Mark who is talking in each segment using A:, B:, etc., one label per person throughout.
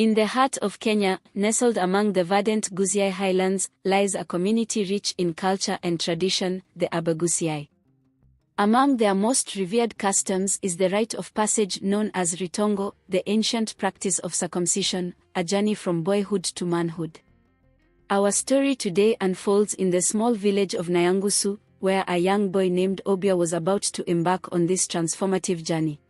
A: In the heart of Kenya, nestled among the verdant Gusii highlands, lies a community rich in culture and tradition, the Abagusii. Among their most revered customs is the rite of passage known as ritongo, the ancient practice of circumcision, a journey from boyhood to manhood. Our story today unfolds in the small village of Nyangusu, where a young boy named Obia was about to embark on this transformative journey.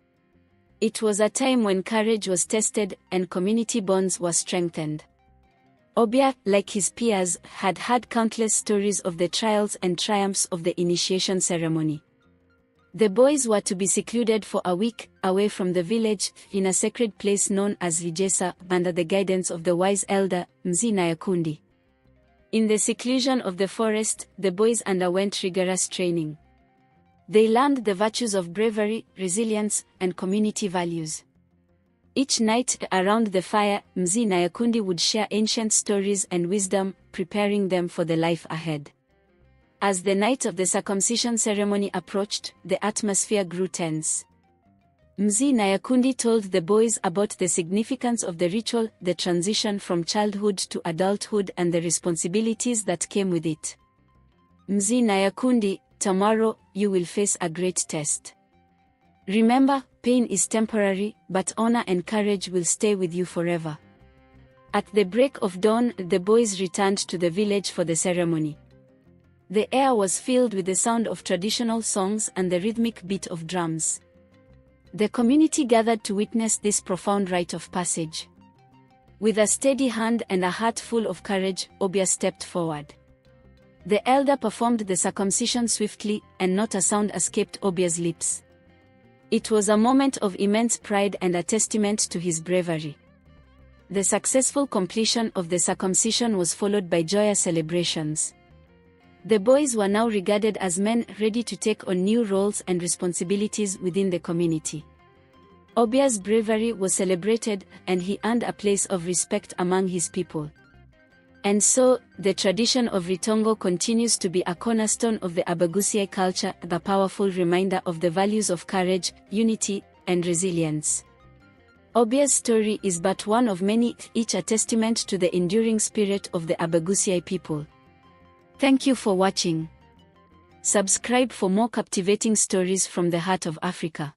A: It was a time when courage was tested and community bonds were strengthened. Obia, like his peers, had heard countless stories of the trials and triumphs of the initiation ceremony. The boys were to be secluded for a week, away from the village, in a sacred place known as Lijesa, under the guidance of the wise elder, Mzee Nyakundi. In the seclusion of the forest, the boys underwent rigorous training. They learned the virtues of bravery, resilience, and community values. Each night, around the fire, Mzee Nyakundi would share ancient stories and wisdom, preparing them for the life ahead. As the night of the circumcision ceremony approached, the atmosphere grew tense. Mzee Nyakundi told the boys about the significance of the ritual, the transition from childhood to adulthood, and the responsibilities that came with it. Mzee Nyakundi, tomorrow, you will face a great test. Remember, pain is temporary, but honor and courage will stay with you forever. At the break of dawn, the boys returned to the village for the ceremony. The air was filled with the sound of traditional songs and the rhythmic beat of drums. The community gathered to witness this profound rite of passage. With a steady hand and a heart full of courage, Obia stepped forward. The elder performed the circumcision swiftly, and not a sound escaped Obia's lips. It was a moment of immense pride and a testament to his bravery. The successful completion of the circumcision was followed by joyous celebrations. The boys were now regarded as men ready to take on new roles and responsibilities within the community. Obia's bravery was celebrated, and he earned a place of respect among his people. And so, the tradition of ritongo continues to be a cornerstone of the Abagusii culture, the powerful reminder of the values of courage, unity, and resilience. Obia's story is but one of many, each a testament to the enduring spirit of the Abagusii people. Thank you for watching. Subscribe for more captivating stories from the heart of Africa.